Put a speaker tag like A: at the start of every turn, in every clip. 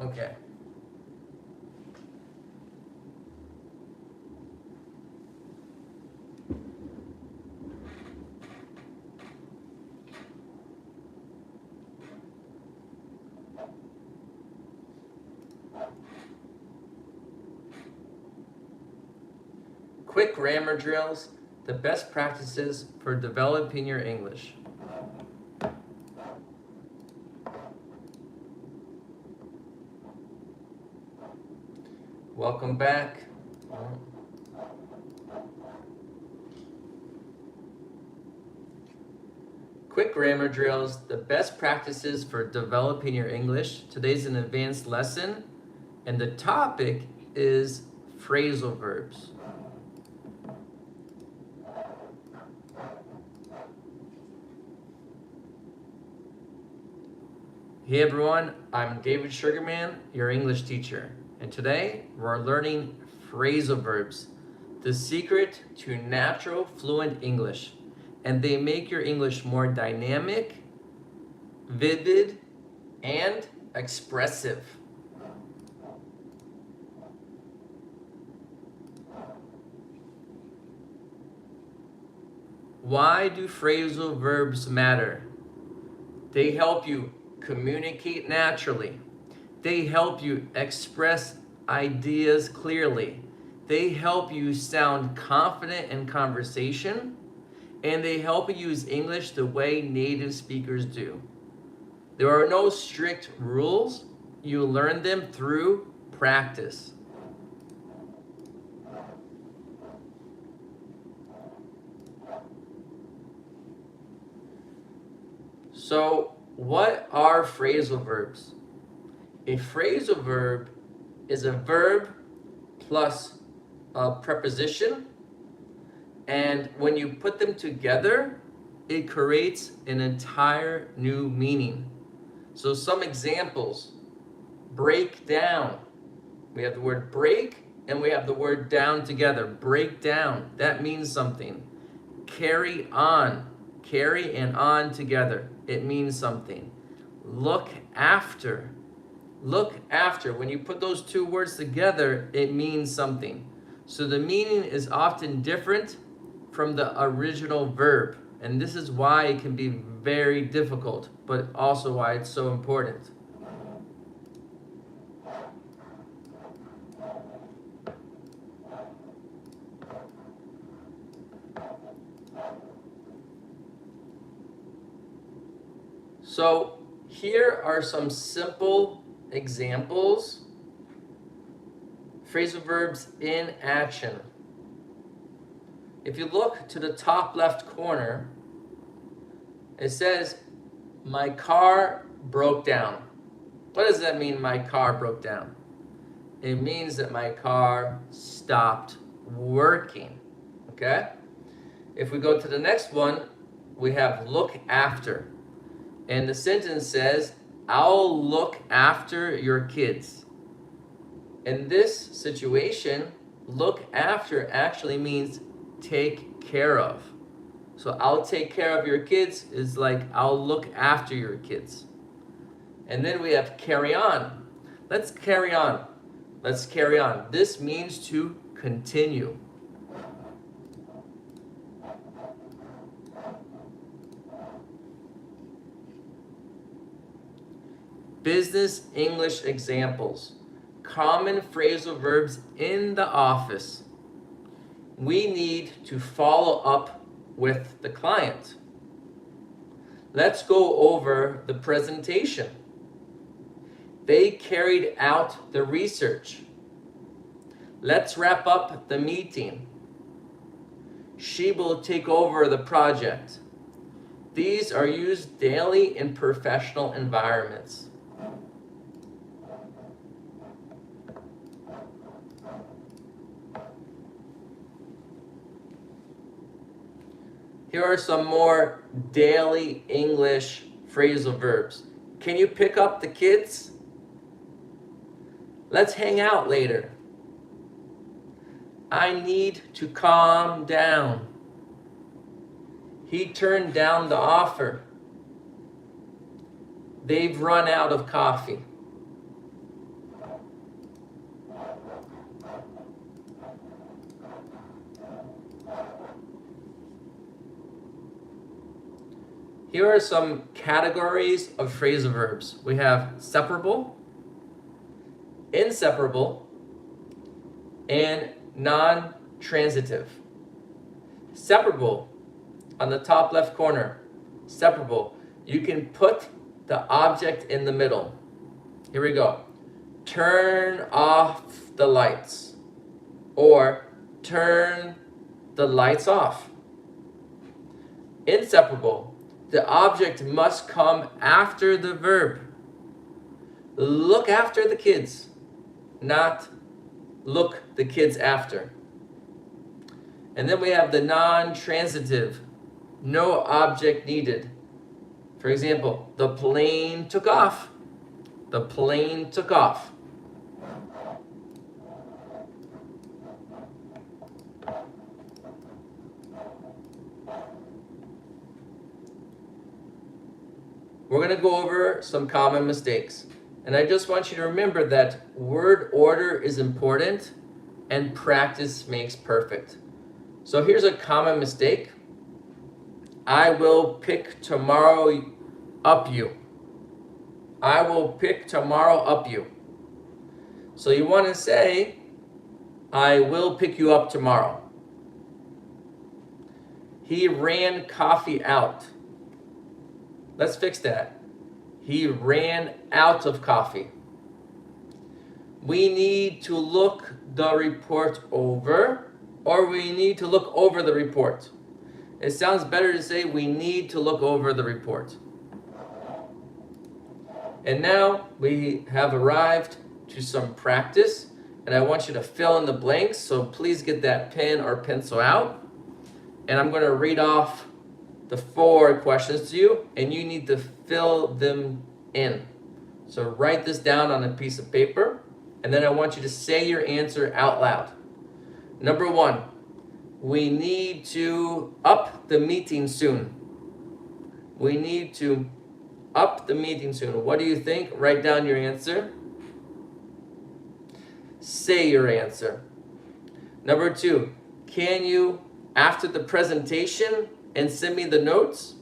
A: Okay. Quick grammar drills, the best practices for developing your English. Welcome back. Quick grammar drills, the best practices for developing your English. Today's an advanced lesson, and the topic is phrasal verbs. Hey everyone, I'm David Sugarman, your English teacher, and today we're learning phrasal verbs, the secret to natural, fluent English, and they make your English more dynamic, vivid, and expressive. Why do phrasal verbs matter? They help you communicate naturally. They help you express ideas clearly. They help you sound confident in conversation, and they help you use English the way native speakers do. There are no strict rules. You learn them through practice. So, what are phrasal verbs? A phrasal verb is a verb plus a preposition, and when you put them together, it creates an entire new meaning. So some examples: break down. We have the word break and we have the word down together. Break down, that means something. Carry on. Carry and on together, it means something. Look after. Look after. When you put those two words together, it means something. So the meaning is often different from the original verb. And this is why it can be very difficult, but also why it's so important. So here are some simple examples. Phrasal verbs in action. If you look to the top left corner, it says, my car broke down. What does that mean, my car broke down? It means that my car stopped working, okay? If we go to the next one, we have look after. And the sentence says, I'll look after your kids. In this situation, look after actually means take care of. So I'll take care of your kids is like I'll look after your kids. And then we have carry on. Let's carry on. Let's carry on. This means to continue. Business English examples. Common phrasal verbs in the office. We need to follow up with the client. Let's go over the presentation. They carried out the research. Let's wrap up the meeting. She will take over the project. These are used daily in professional environments. Here are some more daily English phrasal verbs. Can you pick up the kids? Let's hang out later. I need to calm down. He turned down the offer. They've run out of coffee. Here are some categories of phrasal verbs. We have separable, inseparable, and non-transitive. Separable, on the top left corner, separable. You can put the object in the middle. Here we go. Turn off the lights, or turn the lights off. Inseparable. The object must come after the verb. Look after the kids, not look the kids after. And then we have the non-transitive. No object needed. For example, the plane took off. The plane took off. We're going to go over some common mistakes. And I just want you to remember that word order is important and practice makes perfect. So here's a common mistake. I will pick tomorrow up you. I will pick tomorrow up you. So you want to say, I will pick you up tomorrow. He ran coffee out. Let's fix that. He ran out of coffee. We need to look the report over, or we need to look over the report. It sounds better to say we need to look over the report. And now we have arrived to some practice, and I want you to fill in the blanks, so please get that pen or pencil out. And I'm going to read off the 4 questions to you, and you need to fill them in. So write this down on a piece of paper, and then I want you to say your answer out loud. Number 1, we need to up the meeting soon. We need to up the meeting soon. What do you think? Write down your answer. Say your answer. Number 2, can you, after the presentation, and send me the notes?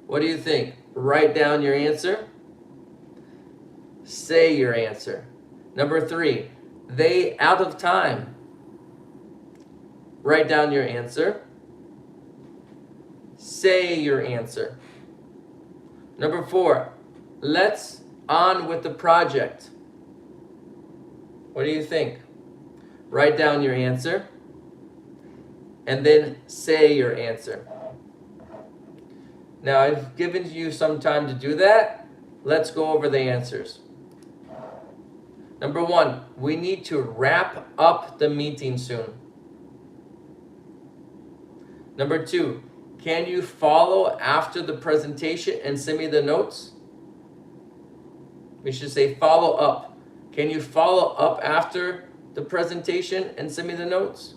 A: What do you think? Write down your answer. Say your answer. Number 3, they out of time. Write down your answer. Say your answer. Number 4, let's on with the project. What do you think? Write down your answer. And then say your answer. Now I've given you some time to do that. Let's go over the answers. Number 1, we need to wrap up the meeting soon. Number 2, can you follow after the presentation and send me the notes? We should say follow up. Can you follow up after the presentation and send me the notes?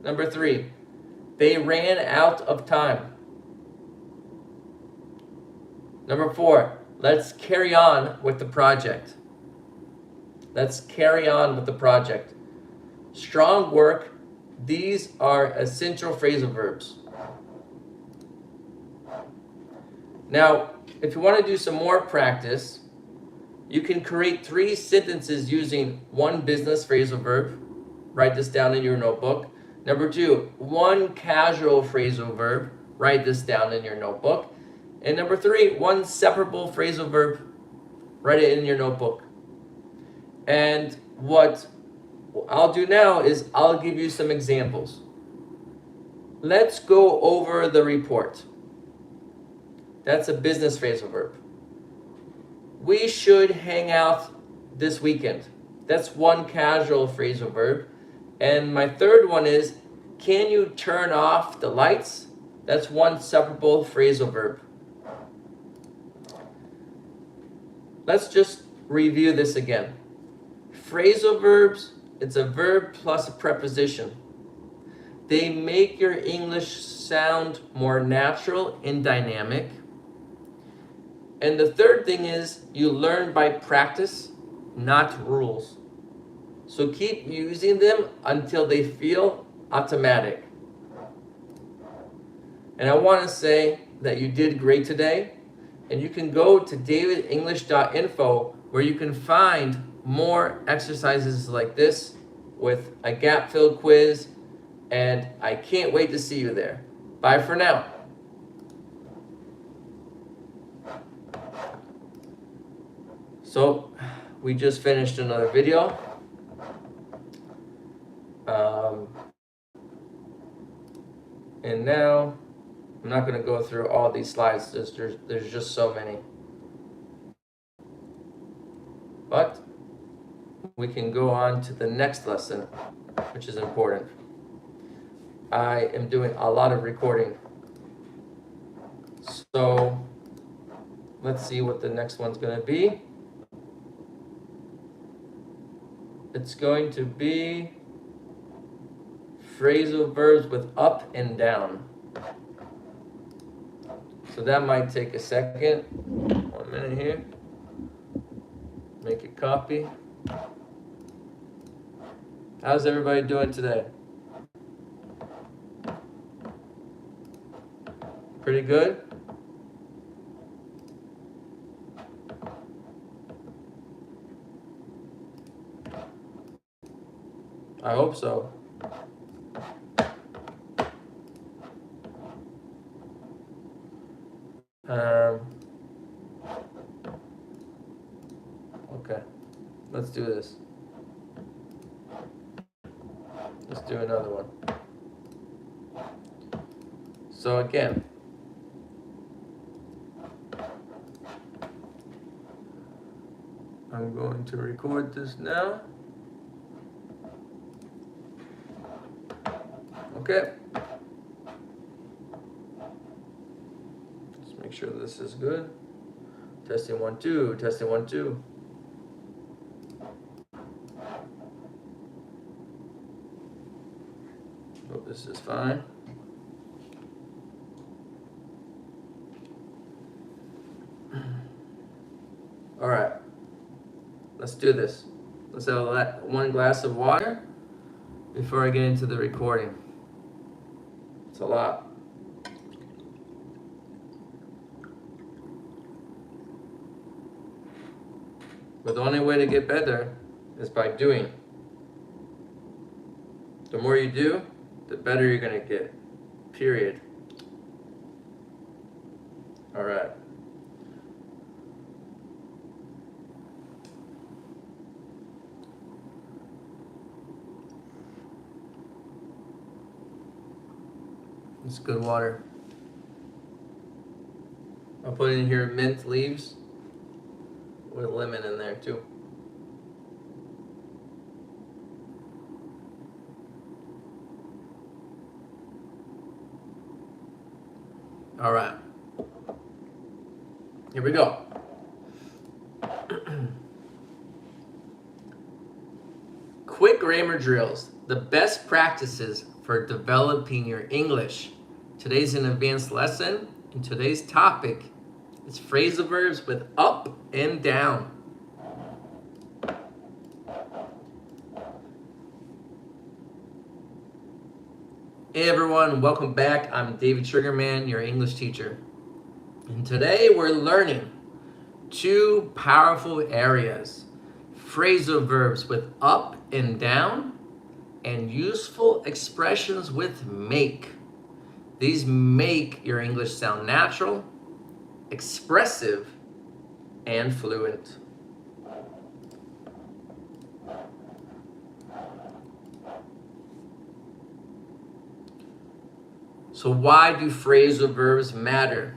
A: Number 3, they ran out of time. Number 4, let's carry on with the project. Let's carry on with the project. Strong work. These are essential phrasal verbs. Now, if you want to do some more practice, you can create 3 sentences using 1 business phrasal verb. Write this down in your notebook. Number 2, 1 casual phrasal verb. Write this down in your notebook. And number 3, 1 separable phrasal verb. Write it in your notebook. And what I'll do now is I'll give you some examples. Let's go over the report. That's a business phrasal verb. We should hang out this weekend. That's 1 casual phrasal verb. And my third one is, can you turn off the lights? That's 1 separable phrasal verb. Let's just review this again. Phrasal verbs, it's a verb plus a preposition. They make your English sound more natural and dynamic. And the third thing is, you learn by practice, not rules. So keep using them until they feel automatic. And I want to say, that you did great today. And you can go to davidenglish.info where you can find more exercises like this with a gap-filled quiz. And I can't wait to see you there. Bye for now. So we just finished another video. And now I'm not going to go through all these slides. There's just so many. But we can go on to the next lesson, which is important. I am doing a lot of recording. So let's see what the next one's going to be. It's going to be phrasal verbs with up and down. So that might take a second. 1 minute here. Make a copy. How's everybody doing today? Pretty good? I hope so. Okay, let's do this. Let's do another one. So again, I'm going to record this now. Okay. Let's make sure this is good. Testing 1 2, testing 1 2. Hope this is fine. All right, let's do this. Let's have one glass of water before I get into the recording. It's a lot. But the only way to get better is by doing. The more you do, the better you're gonna get. Period. All right. It's good water. I'll put in here mint leaves with lemon in there too. All right. Here we go. Quick grammar drills, the best practices for developing your English. Today's an advanced lesson, and today's topic is phrasal verbs with up and down. Hey everyone, welcome back. I'm David Sugarman, your English teacher. And today we're learning two powerful areas: phrasal verbs with up and down, and useful expressions with make. These make your English sound natural, expressive, and fluent. So why do phrasal verbs matter?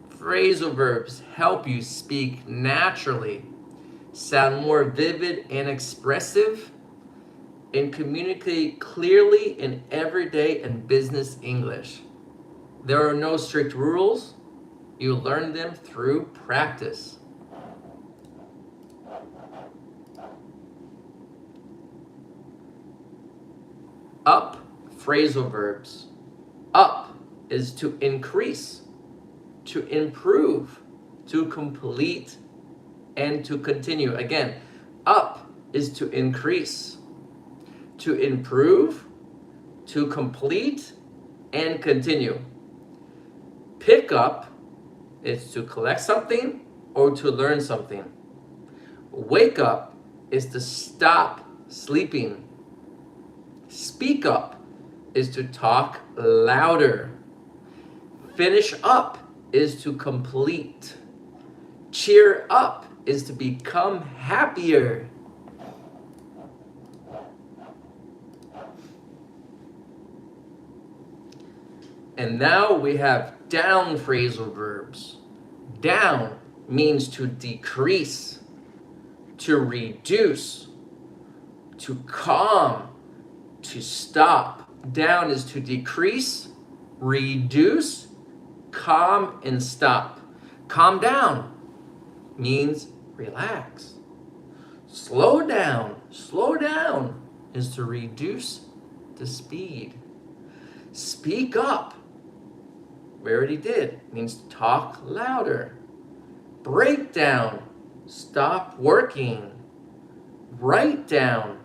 A: Phrasal verbs help you speak naturally, sound more vivid and expressive, and communicate clearly in everyday and business English. There are no strict rules. You learn them through practice. Up phrasal verbs. Up is to increase, to improve, to complete, and to continue. Again, up is to increase, to improve, to complete, and continue. Pick up is to collect something or to learn something. Wake up is to stop sleeping. Speak up is to talk louder. Finish up is to complete. Cheer up is to become happier. And now we have down phrasal verbs. Down means to decrease, to reduce, to calm, to stop. Down is to decrease, reduce, calm, and stop. Calm down means relax. Slow down is to reduce the speed. Speak up, we already did, means talk louder. Break down, stop working. Write down,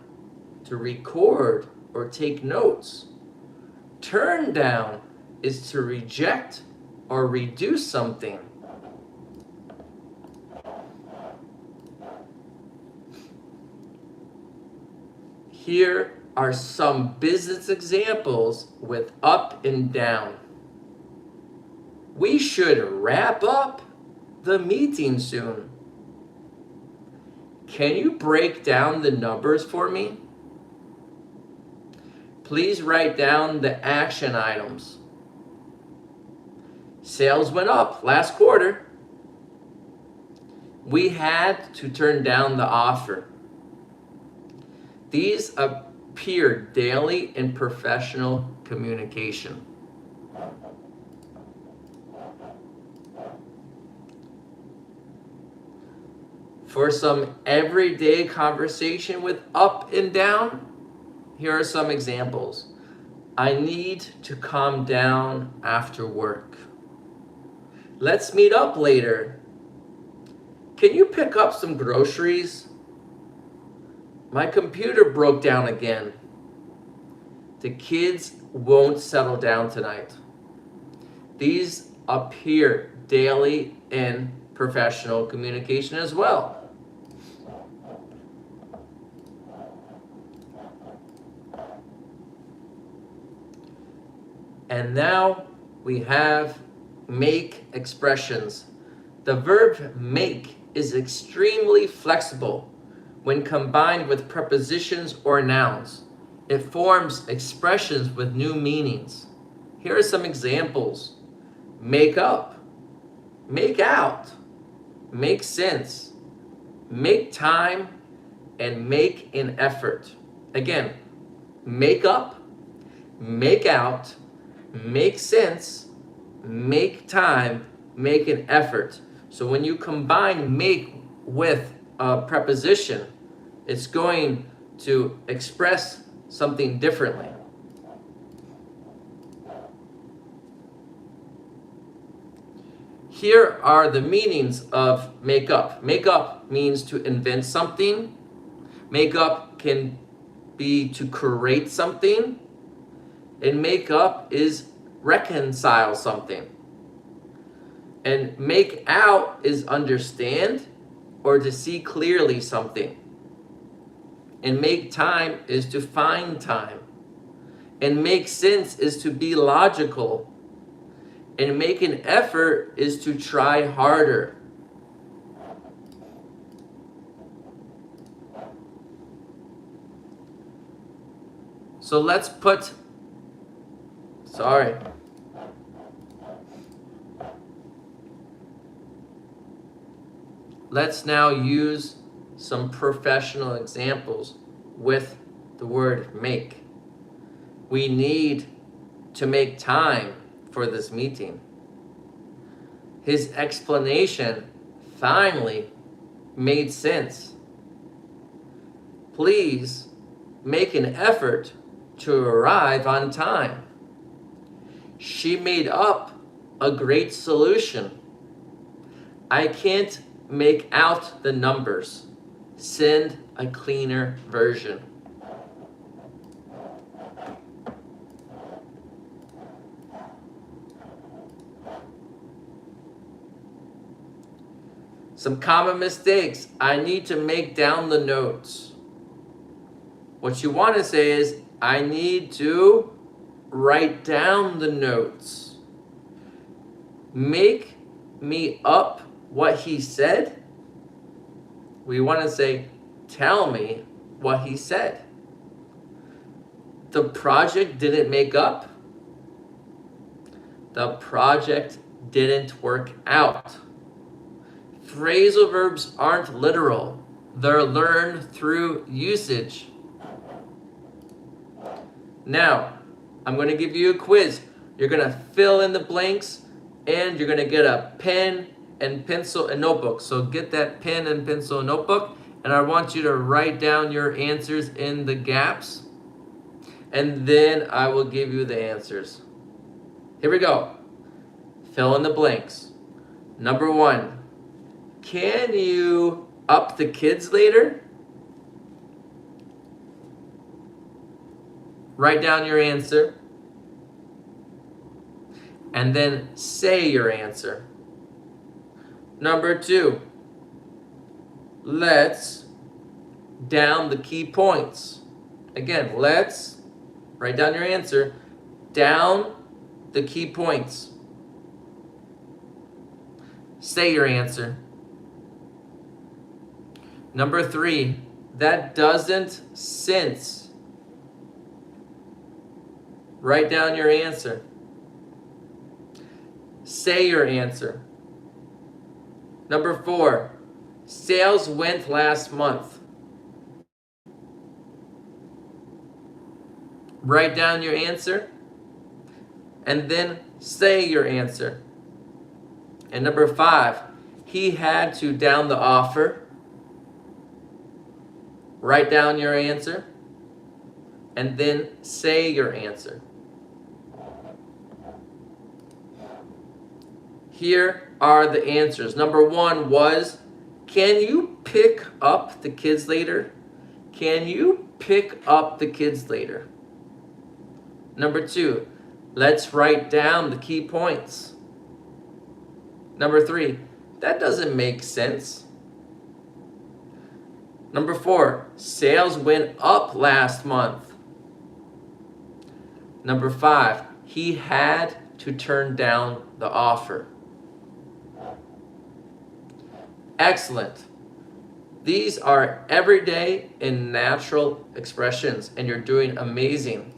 A: to record or take notes. Turn down is to reject or reduce something. Here are some business examples with up and down. We should wrap up the meeting soon. Can you break down the numbers for me? Please write down the action items. Sales went up last quarter. We had to turn down the offer. These appear daily in professional communication. For some everyday conversation with up and down, here are some examples. I need to calm down after work. Let's meet up later. Can you pick up some groceries? My computer broke down again. The kids won't settle down tonight. These appear daily in professional communication as well. And now we have make expressions. The verb make is extremely flexible when combined with prepositions or nouns. It forms expressions with new meanings. Here are some examples. Make up, make out, make sense, make time, and make an effort. Again, make up, make out, make sense, make time, make an effort. So when you combine make with a preposition, it's going to express something differently. Here are the meanings of make up. Make up means to invent something. Make up can be to create something. And make up is reconcile something. And make out is understand or to see clearly something. And make time is to find time. And make sense is to be logical. And make an effort is to try harder. So let's put, let's now use some professional examples with the word make. We need to make time for this meeting. His explanation finally made sense. Please make an effort to arrive on time. She made up a great solution. I can't make out the numbers. Send a cleaner version. Some common mistakes. I need to make down the notes. What you want to say is, I need to write down the notes. Make me up what he said. We want to say, tell me what he said. The project didn't make up. The project didn't work out. Phrasal verbs aren't literal. They're learned through usage. Now, I'm going to give you a quiz. You're going to fill in the blanks, and you're going to get a pen and pencil and notebook. So get that pen and pencil and notebook, and I want you to write down your answers in the gaps, and then I will give you the answers. Here we go. Fill in the blanks. Number 1, can you up the kids later? Write down your answer, and then say your answer. Number 2, let's down the key points. Again, let's write down your answer, down the key points. Say your answer. Number 3, that doesn't sense. Write down your answer. Say your answer. Number 4, sales went last month. Write down your answer, and then say your answer. And number 5, he had to down the offer. Write down your answer, and then say your answer. Here are the answers. Number 1 was, can you pick up the kids later? Can you pick up the kids later? Number 2, let's write down the key points. Number 3, that doesn't make sense. Number 4, sales went up last month. Number 5, he had to turn down the offer. Excellent. These are everyday and natural expressions, and you're doing amazing.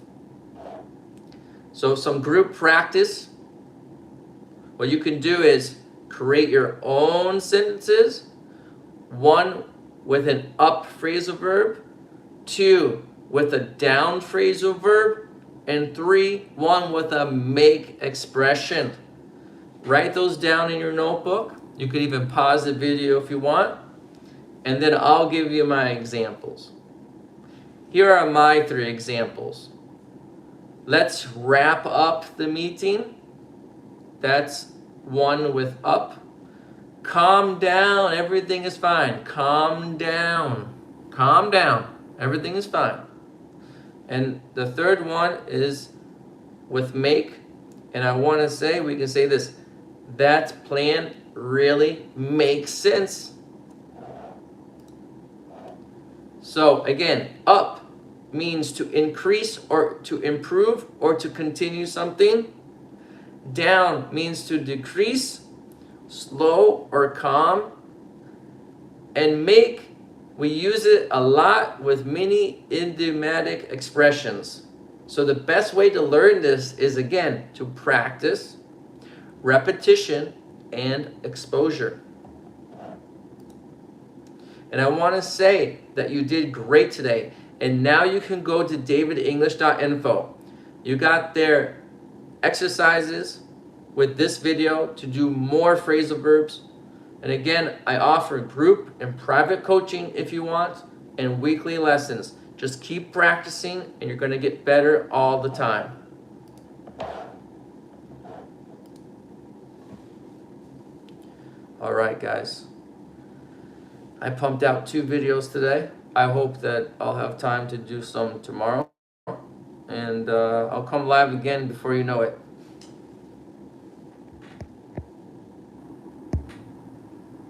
A: So some group practice. What you can do is create your own sentences. 1 with an up phrasal verb, 2 with a down phrasal verb, and 3, 1 with a make expression. Write those down in your notebook. You could even pause the video if you want, and then I'll give you my examples. Here are my 3 examples. Let's wrap up the meeting. That's 1 with up. Calm down, everything is fine. Calm down. Calm down, everything is fine. And the 3rd one is with make, and I want to say, we can say this, that plan really makes sense. So again, up means to increase or to improve or to continue something. Down means to decrease, slow or calm. And make, we use it a lot with many idiomatic expressions. So the best way to learn this is, again, to practice, repetition, and exposure. And I want to say that you did great today. And now you can go to davidenglish.info. You got their exercises with this video to do more phrasal verbs. And again, I offer group and private coaching if you want, and weekly lessons. Just keep practicing and you're going to get better all the time. All right, guys. I pumped out 2 videos today. I hope that I'll have time to do some tomorrow. And I'll come live again before you know it.